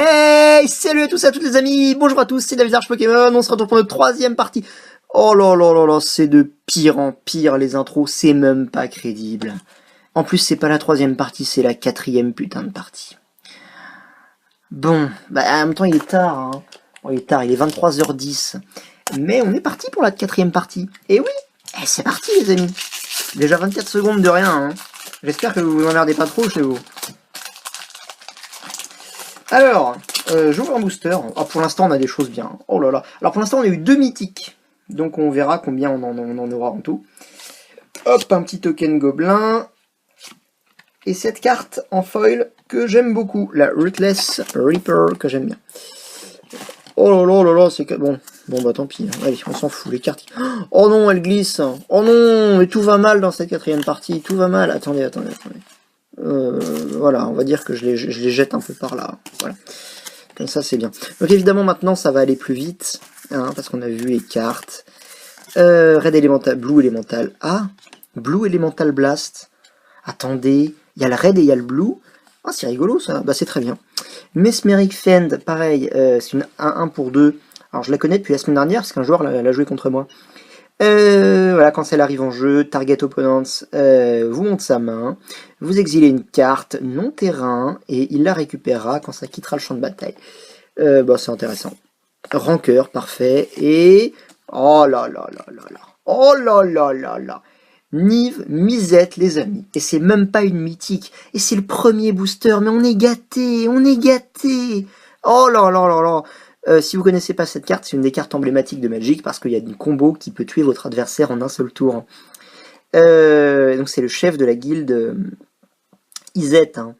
Hey, salut à tous et à toutes les amis, bonjour à tous, c'est David Arch Pokémon, on se retrouve pour notre troisième partie. Oh là là là là, c'est de pire en pire les intros, c'est même pas crédible. En plus c'est pas la troisième partie, c'est la quatrième putain de partie. Bon, bah en même temps il est tard, hein. Bon, il est tard, il est 23h10. Mais on est parti pour la quatrième partie. Et oui, c'est parti les amis. Déjà 24 secondes de rien, hein. J'espère que vous vous emmerdez pas trop chez vous. Alors, j'ouvre un booster. Ah, pour l'instant, on a des choses bien. Oh là là. Alors, pour l'instant, on a eu 2 mythiques. Donc, on verra combien on en aura en tout. Hop, un petit token gobelin. Et cette carte en foil que j'aime beaucoup. La Ruthless Reaper que j'aime bien. Oh là là là là, c'est que... Bon, bah tant pis. Allez, on s'en fout, les cartes. Oh non, elle glisse. Oh non, mais tout va mal dans cette quatrième partie. Tout va mal. Attendez. Voilà, on va dire que je les jette un peu par là. Voilà. Comme ça, c'est bien. Donc évidemment, maintenant, ça va aller plus vite. Hein, parce qu'on a vu les cartes. Red Elemental, Blue Elemental. Ah, Blue Elemental Blast. Attendez, il y a le Red et il y a le Blue. Ah, c'est rigolo, ça. Bah, c'est très bien. Mesmeric Fend, pareil. C'est une 1-1 pour 2. Alors, je la connais depuis la semaine dernière, parce qu'un joueur l'a joué contre moi. Voilà, quand elle arrive en jeu, target opponents vous monte sa main, vous exilez une carte non terrain et il la récupérera quand ça quittera le champ de bataille. Bah c'est intéressant. Rancœur, parfait. Et oh là là là là là. Oh là là là là. Nive Misette les amis. Et c'est même pas une mythique. Et c'est le premier booster, mais on est gâté, on est gâté. Oh là là là là. Si vous connaissez pas cette carte, c'est une des cartes emblématiques de Magic parce qu'il y a une combo qui peut tuer votre adversaire en un seul tour. Donc c'est le chef de la guilde Izet. Hein.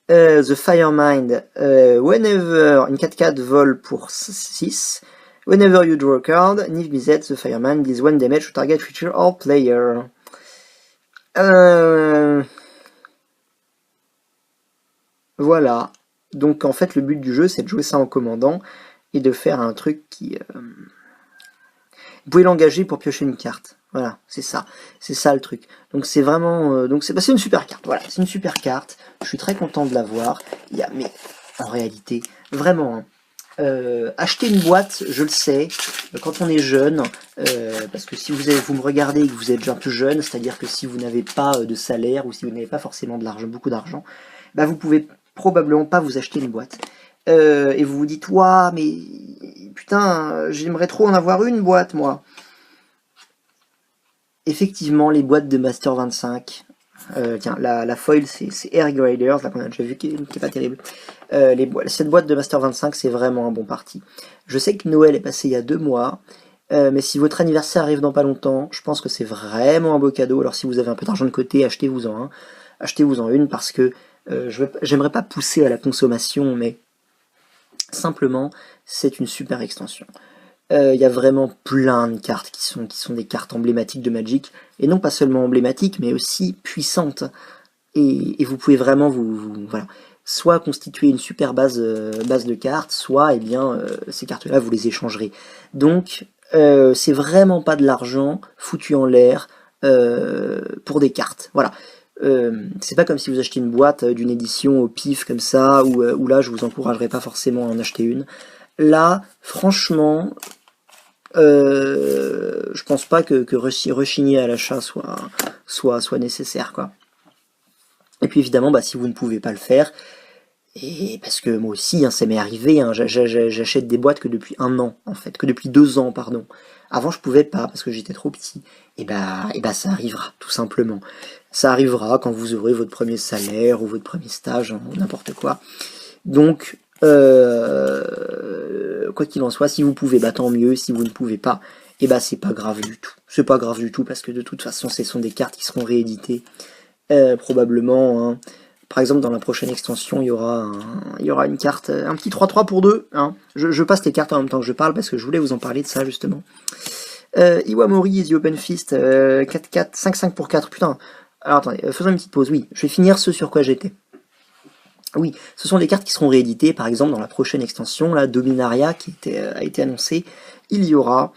The Firemind. Whenever une 4/4 vol pour 6. Whenever you draw a card, Niv Mizzet, the Firemind, deals 1 damage to target creature or player. Voilà. Donc en fait le but du jeu c'est de jouer ça en commandant et de faire un truc qui... Vous pouvez l'engager pour piocher une carte. Voilà, c'est ça. C'est ça le truc. Donc c'est vraiment... donc c'est une super carte. Voilà, c'est une super carte. Je suis très content de l'avoir. Mais en réalité, vraiment... acheter une boîte, je le sais, quand on est jeune, parce que si vous me regardez et que vous êtes un peu jeune, c'est-à-dire que si vous n'avez pas de salaire ou si vous n'avez pas forcément de l'argent, beaucoup d'argent, bah vous pouvez probablement pas vous acheter une boîte. Et vous vous dites, ouah, mais putain, j'aimerais trop en avoir une boîte, moi. Effectivement, les boîtes de Master 25, tiens, la foil, c'est Air Graders, là qu'on a déjà vu, qui est pas terrible. Cette boîte de Master 25, c'est vraiment un bon parti. Je sais que Noël est passé il y a 2 mois, mais si votre anniversaire arrive dans pas longtemps, je pense que c'est vraiment un beau cadeau. Alors si vous avez un peu d'argent de côté, achetez-vous-en un. Achetez-vous-en une parce que j'aimerais pas pousser à la consommation, mais simplement, c'est une super extension. Il y a vraiment plein de cartes qui sont des cartes emblématiques de Magic, et non pas seulement emblématiques, mais aussi puissantes. Et vous pouvez vraiment voilà, soit constituer une super base de cartes, soit ces cartes-là, vous les échangerez. Donc, c'est vraiment pas de l'argent foutu en l'air pour des cartes. Voilà. C'est pas comme si vous achetez une boîte d'une édition au pif comme ça, où là je vous encouragerais pas forcément à en acheter une. Là, franchement, je pense pas que rechigner à l'achat soit nécessaire, quoi. Et puis évidemment, si vous ne pouvez pas le faire, et parce que moi aussi, hein, ça m'est arrivé, hein, j'achète des boîtes que depuis 1 an, en fait, que depuis 2 ans, pardon. Avant, je pouvais pas, parce que j'étais trop petit. Et ça arrivera, tout simplement. Ça arrivera quand vous aurez votre premier salaire, ou votre premier stage, hein, n'importe quoi. Donc, quoi qu'il en soit, si vous pouvez, tant mieux. Si vous ne pouvez pas, c'est pas grave du tout. C'est pas grave du tout, parce que de toute façon, ce sont des cartes qui seront rééditées. Probablement, hein. Par exemple, dans la prochaine extension, il y aura une carte, un petit 3-3 pour 2. Hein. Je passe les cartes en même temps que je parle, parce que je voulais vous en parler de ça, justement. Iwamori, Easy Open Fist, 4-4, 5-5 pour 4. Putain. Alors attendez, faisons une petite pause. Oui, je vais finir ce sur quoi j'étais. Oui, ce sont des cartes qui seront rééditées, par exemple, dans la prochaine extension, la Dominaria, qui a été annoncée. Il y aura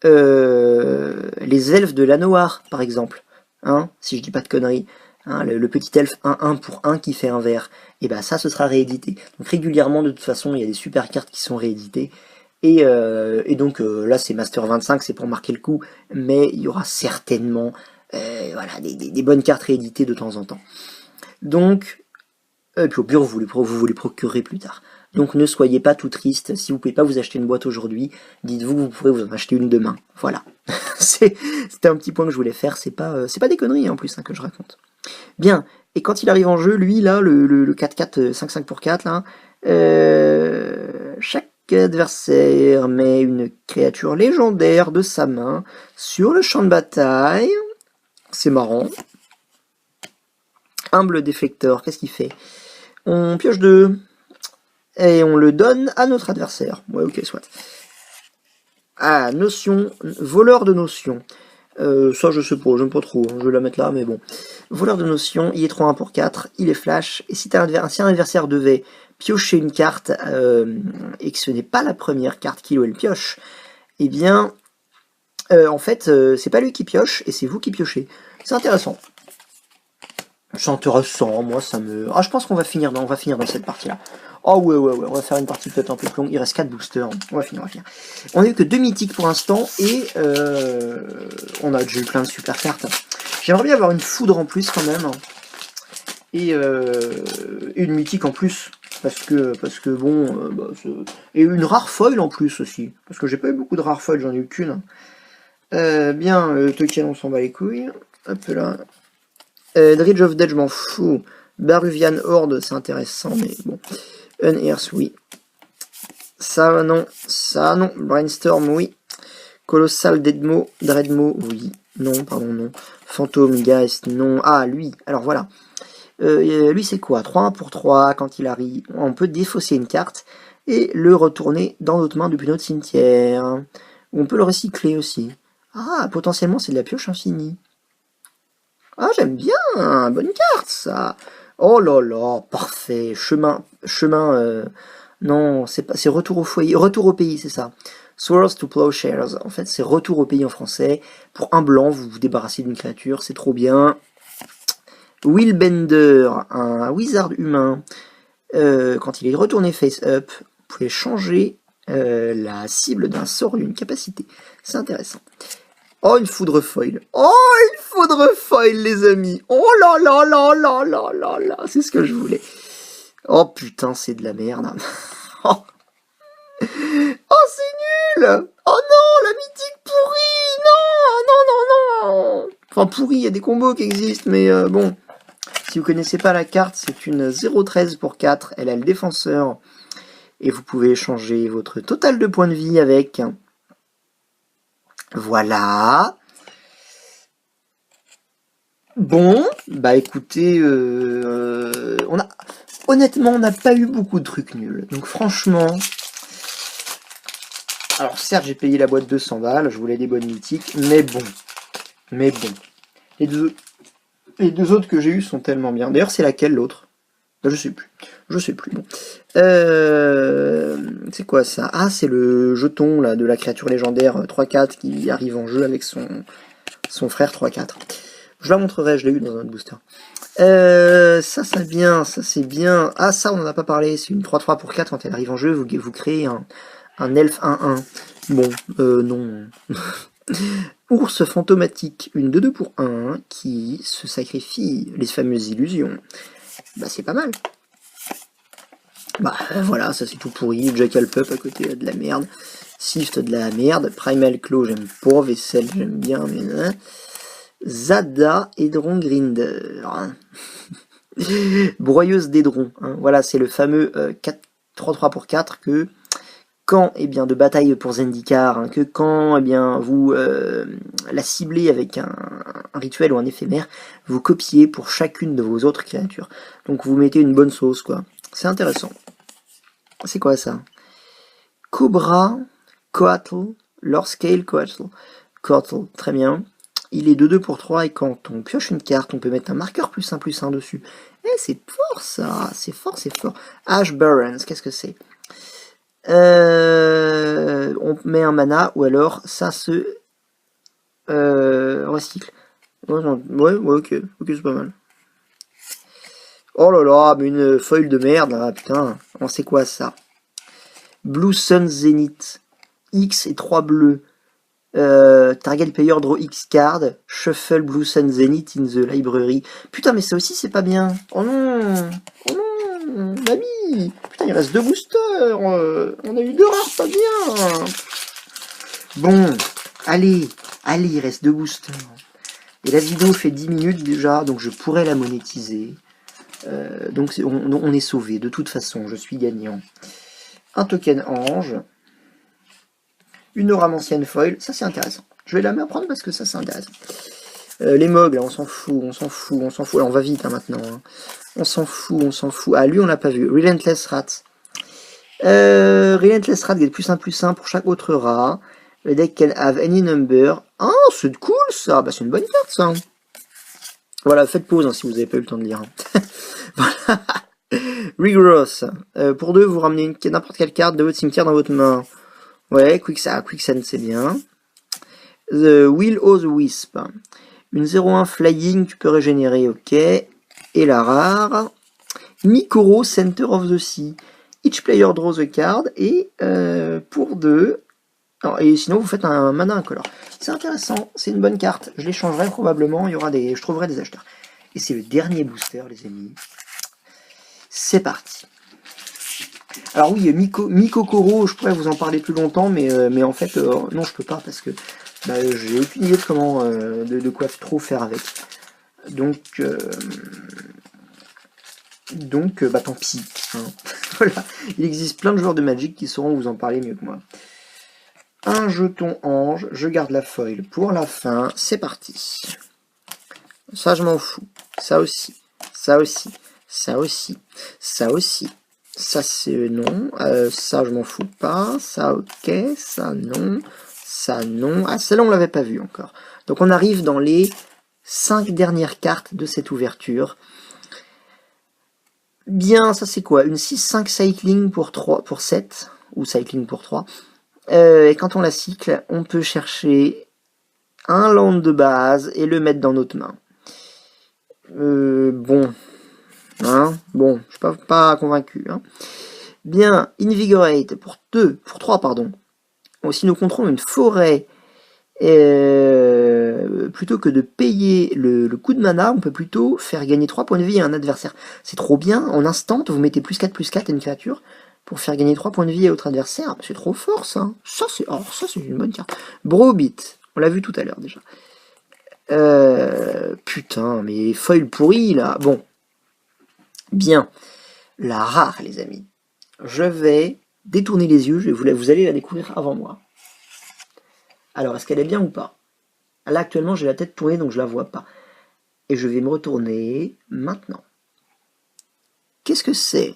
les elfes de l'Anoir, par exemple. Hein, si je dis pas de conneries. hein, le petit elfe 1-1 pour 1 qui fait un vert, et bah ça ce sera réédité. Donc régulièrement de toute façon il y a des super cartes qui sont rééditées. Et donc là c'est Master 25, c'est pour marquer le coup, mais il y aura certainement voilà, des bonnes cartes rééditées de temps en temps. Donc, et puis au pire vous vous les procurerez plus tard. Donc ne soyez pas tout triste, si vous pouvez pas vous acheter une boîte aujourd'hui, dites-vous que vous pourrez vous en acheter une demain. Voilà. C'était un petit point que je voulais faire, c'est pas des conneries en plus hein, que je raconte. Bien, et quand il arrive en jeu, lui là, le 4-4, 5-5 pour 4 là, chaque adversaire met une créature légendaire de sa main sur le champ de bataille. C'est marrant. Humble déflecteur, qu'est-ce qu'il fait? On pioche 2 et on le donne à notre adversaire. Ouais, ok, soit. Ah, notion, voleur de notion. Ça, je sais pas, j'aime pas trop, je vais la mettre là, mais bon. Voleur de notion, il est 3-1 pour 4, il est flash, et si un adversaire devait piocher une carte, et que ce n'est pas la première carte qu'il ou elle pioche, eh bien, en fait, c'est pas lui qui pioche, et c'est vous qui piochez. C'est intéressant. C'est intéressant, moi ça me... Ah, je pense qu'on va finir dans cette partie-là. Oh ouais, on va faire une partie peut-être un peu plus longue, il reste 4 boosters, on va finir. On a eu que 2 mythiques pour l'instant, et on a déjà eu plein de super cartes. J'aimerais bien avoir une foudre en plus quand même, et une mythique en plus, parce que bon, et une rare foil en plus aussi, parce que j'ai pas eu beaucoup de rares foils, j'en ai eu qu'une. Bien, Tolkien on s'en bat les couilles, hop là. Dredge of Death, je m'en fous. Baruvian Horde, c'est intéressant, mais bon. Unearth, oui. Ça, non. Brainstorm, oui. Colossal Dreadmaw, oui. Non, pardon, non. Phantom Geist, non. Ah, lui. Alors voilà. Lui, c'est quoi? 3-1 pour 3, quand il arrive. On peut défausser une carte et le retourner dans notre main depuis notre cimetière. On peut le recycler aussi. Ah, potentiellement, c'est de la pioche infinie. Ah, j'aime bien, bonne carte, ça. Oh là là, parfait. Chemin, non, c'est retour au foyer, retour au pays, c'est ça. Swords to Plowshares. En fait, c'est retour au pays en français. Pour un blanc, vous vous débarrassez d'une créature, c'est trop bien. Willbender, un wizard humain. Quand il est retourné face up, vous pouvez changer la cible d'un sort ou d'une capacité. C'est intéressant. Oh, une foudre foil. Oh, une foudre foil, les amis. Oh là là là là là là là. C'est ce que je voulais. Oh putain, c'est de la merde. Oh, oh c'est nul. Oh non, la mythique pourrie. Non, non, non, non. Enfin, pourrie, il y a des combos qui existent, mais bon. Si vous connaissez pas la carte, c'est une 0-13 pour 4. Elle a le défenseur. Et vous pouvez changer votre total de points de vie avec. Voilà. Bon, bah écoutez, honnêtement, on n'a pas eu beaucoup de trucs nuls. Donc franchement, alors certes, j'ai payé la boîte 200 balles, je voulais des bonnes mythiques, mais bon. Les deux autres que j'ai eu sont tellement bien. D'ailleurs, c'est laquelle l'autre? Je sais plus. Bon. C'est quoi ça? Ah, c'est le jeton là de la créature légendaire 3-4 qui arrive en jeu avec son frère 3-4. Je la montrerai, je l'ai eu dans un autre booster. Ça c'est bien. Ah, ça, on n'en a pas parlé. C'est une 3-3 pour 4 quand elle arrive en jeu. Vous créez un elfe 1-1. Bon, non. Ours fantomatique, une 2-2 pour 1 qui se sacrifie. Les fameuses illusions. Bah, c'est pas mal. Bah, voilà, ça c'est tout pourri. Jackal Pup à côté, de la merde. Sift, de la merde. Primal Claw, j'aime pas. Vaisselle, j'aime bien, mais... Zada Edron Grinder. Broyeuse d'Edron. Hein. Voilà, c'est le fameux 3-3 pour 4 que quand, eh bien, de bataille pour Zendikar, hein, que quand, eh bien, vous la ciblez avec un rituel ou un éphémère, vous copiez pour chacune de vos autres créatures. Donc vous mettez une bonne sauce, quoi. C'est intéressant. C'est quoi ça? Cobra, Coatl, Lorscale, Coatl. Coatl, très bien. Il est de 2 pour 3 et quand on pioche une carte, on peut mettre un marqueur +1/+1 dessus. Eh, c'est fort ça, c'est fort. Ash Barrens, qu'est-ce que c'est? On met un mana ou alors ça se recycle. Ouais, ok, c'est pas mal. Oh là là, mais une foil de merde, là, putain. On sait quoi, ça? Blue Sun Zenith. X et 3 bleus. Target player draw X card. Shuffle Blue Sun Zenith in the library. Putain, mais ça aussi, c'est pas bien. Oh non. Oh non. Mamie. Putain, il reste 2 boosters. On a eu 2 rares, pas bien. Bon. Allez, il reste 2 boosters. Et la vidéo fait 10 minutes déjà, donc je pourrais la monétiser. Donc on est sauvé, de toute façon, je suis gagnant. Un token ange. Une aurancienne foil, ça c'est intéressant. Je vais la prendre parce que ça c'est intéressant. Les mobs, là, on s'en fout. Alors on va vite maintenant. Hein. On s'en fout. Ah, lui on l'a pas vu. Relentless Rat. Relentless Rat get +1/+1 pour chaque autre rat. Le deck can have any number. Oh, c'est cool ça. Bah, c'est une bonne carte ça. Voilà, faites pause hein, si vous n'avez pas eu le temps de lire. Voilà. Rigorous. Pour 2, vous ramenez n'importe quelle carte de votre cimetière dans votre main. Ouais, Quicksand c'est bien. The Will o' the Wisp. Une 0-1 flying, tu peux régénérer, ok. Et la rare. Mikoro, Center of the Sea. Each player draws a card. Et pour 2. Et sinon, vous faites un mana incolore. C'est intéressant, c'est une bonne carte. Je l'échangerai probablement, je trouverai des acheteurs. Et c'est le dernier booster, les amis. C'est parti. Alors oui, Mikokoro, je pourrais vous en parler plus longtemps, mais en fait, non, je peux pas parce que j'ai aucune idée de comment, de quoi trop faire avec. Donc, tant pis. Hein. Voilà, il existe plein de joueurs de Magic qui sauront vous en parler mieux que moi. Un jeton ange, je garde la foil pour la fin, c'est parti. Ça je m'en fous, ça aussi, ça aussi, ça aussi, ça aussi, ça c'est non, ça je m'en fous pas, ça ok, ça non, ah celle-là on l'avait pas vu encore. Donc on arrive dans les 5 dernières cartes de cette ouverture. Bien, ça c'est quoi? Une 6-5 cycling pour 7, ou cycling pour 3. Et quand on la cycle, on peut chercher un land de base et le mettre dans notre main. Bon. Hein, bon, je suis pas convaincu. Hein. Bien, Invigorate pour 3, pardon. Si nous contrôlons une forêt, plutôt que de payer le coût de mana, on peut plutôt faire gagner 3 points de vie à un adversaire. C'est trop bien, en instant, vous mettez +4/+4 à une créature, pour faire gagner 3 points de vie à votre adversaire. C'est trop fort, ça. Ça, c'est une bonne carte. Brobit. On l'a vu tout à l'heure, déjà. Putain, mais foil pourri, là. Bon. Bien. La rare, les amis. Je vais détourner les yeux. Vous allez la découvrir avant moi. Alors, est-ce qu'elle est bien ou pas? Là, actuellement, j'ai la tête tournée, donc je la vois pas. Et je vais me retourner maintenant. Qu'est-ce que c'est?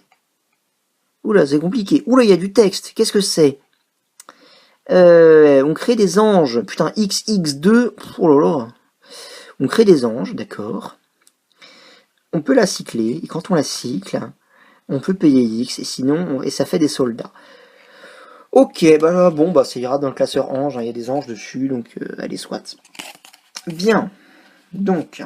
Oula, c'est compliqué. Oula, il y a du texte. Qu'est-ce que c'est? On crée des anges. Putain, XX2. Oh là là. On crée des anges, d'accord. On peut la cycler. Et quand on la cycle, on peut payer X. Et sinon, et ça fait des soldats. Ok, bon, ça ira dans le classeur ange. Hein, il y a des anges dessus, donc allez, soit. Bien. Donc.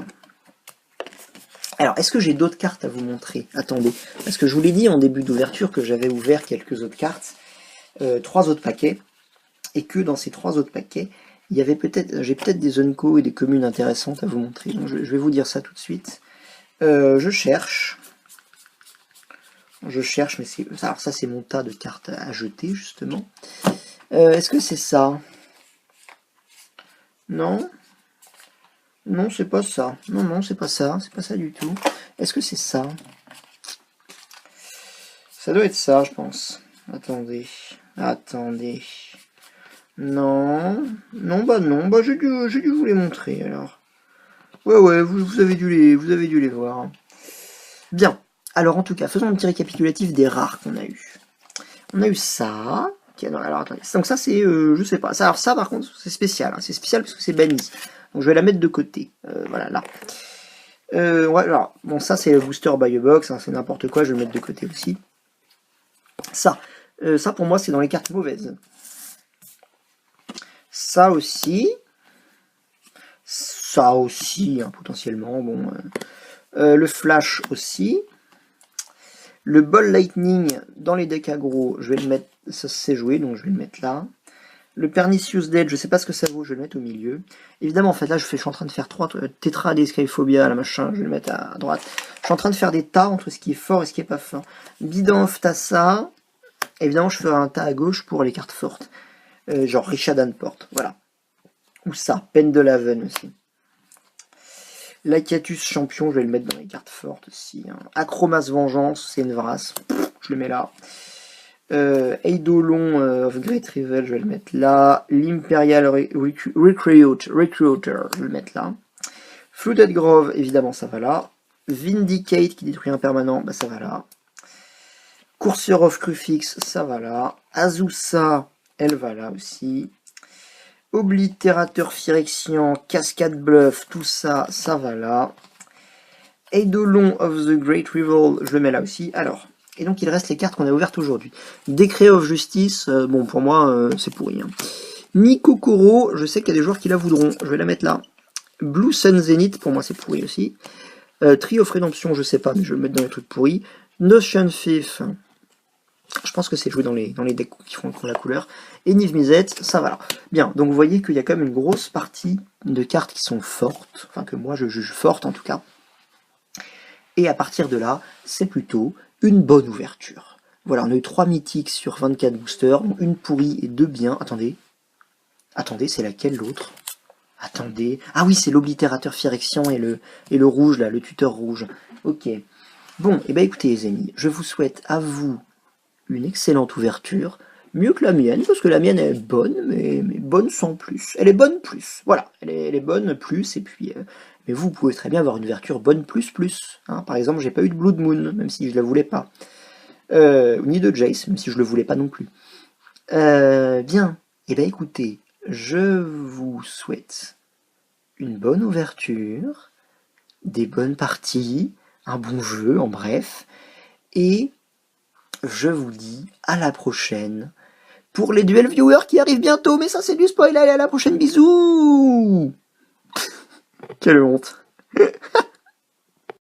Alors, est-ce que j'ai d'autres cartes à vous montrer? Attendez, parce que je vous l'ai dit en début d'ouverture que j'avais ouvert quelques autres cartes, 3 autres paquets, et que dans ces 3 autres paquets, il y avait j'ai peut-être des Unco et des communes intéressantes à vous montrer. Donc je vais vous dire ça tout de suite. Je cherche, mais alors ça c'est mon tas de cartes à jeter justement. Est-ce que c'est ça? Non? Non, c'est pas ça. Non, c'est pas ça. C'est pas ça du tout. Est-ce que c'est ça? Ça doit être ça, je pense. Attendez. Non. Non, j'ai dû vous les montrer, alors. Ouais, vous avez dû les voir. Bien. Alors, en tout cas, faisons un petit récapitulatif des rares qu'on a eu. On a eu ça. Okay, non, alors, attendez. Donc ça, c'est, je sais pas. Alors ça, par contre, c'est spécial. Hein. C'est spécial parce que c'est banni. Donc je vais la mettre de côté. Voilà, là. Ouais, alors, bon, ça c'est le booster buy a box, hein, c'est n'importe quoi, je vais le mettre de côté aussi. Ça pour moi c'est dans les cartes mauvaises. Ça aussi, hein, potentiellement, bon. Le flash aussi. Le Ball Lightning dans les decks aggro, je vais le mettre, ça c'est joué, donc je vais le mettre là. Le Pernicious Dead, je sais pas ce que ça vaut, je vais le mettre au milieu. Évidemment, en fait, là, je suis en train de faire 3 Tetra des Skyphobia, la machin, je vais le mettre à droite. Je suis en train de faire des tas entre ce qui est fort et ce qui est pas fort. Bidanf, t'as ça. Évidemment, je ferai un tas à gauche pour les cartes fortes. Genre Richard Danport, voilà. Ou ça, Pendlehaven aussi. Lacatus Champion, je vais le mettre dans les cartes fortes aussi. Hein. Acromas Vengeance, c'est une vrasse, je le mets là. Eidolon of Great Rival, je vais le mettre là. L'Imperial Recruiter, je vais le mettre là. Fluted Grove, évidemment, ça va là. Vindicate, qui détruit un permanent, bah ça va là. Courseur of Crufix, ça va là. Azusa, elle va là aussi. Oblitérateur Phyrexian, Cascade Bluff, tout ça, ça va là. Eidolon of the Great Rival, je le mets là aussi. Alors, et donc il reste les cartes qu'on a ouvertes aujourd'hui. Décret of Justice, bon pour moi c'est pourri. Hein. Mikokoro, je sais qu'il y a des joueurs qui la voudront, je vais la mettre là. Blue Sun Zenith, pour moi c'est pourri aussi. Tree of Redemption, je sais pas, mais je vais le mettre dans les trucs pourris. Notion Thief, je pense que c'est joué dans les decks qui font la couleur. Et Niv Mizzet, ça va là. Bien, donc vous voyez qu'il y a quand même une grosse partie de cartes qui sont fortes, enfin que moi je juge fortes en tout cas. Et à partir de là, c'est plutôt une bonne ouverture. Voilà, on a eu 3 mythiques sur 24 boosters, une pourrie et 2 bien. Attendez, c'est laquelle l'autre? Attendez, ah oui, c'est l'oblitérateur Phyrexian et le rouge là, le tuteur rouge. Ok. Bon, et ben écoutez les amis, je vous souhaite à vous une excellente ouverture, mieux que la mienne, parce que la mienne est bonne, mais bonne sans plus. Elle est bonne plus, voilà, elle est bonne plus, et puis... mais vous pouvez très bien avoir une ouverture bonne plus plus. Hein. Par exemple, j'ai pas eu de Blood Moon, même si je la voulais pas. Ni de Jace, même si je le voulais pas non plus. Bien, et ben écoutez, je vous souhaite une bonne ouverture, des bonnes parties, un bon jeu, en bref, et je vous dis à la prochaine pour les duels viewers qui arrivent bientôt, mais ça c'est du spoil, allez à la prochaine, bisous. Quelle honte.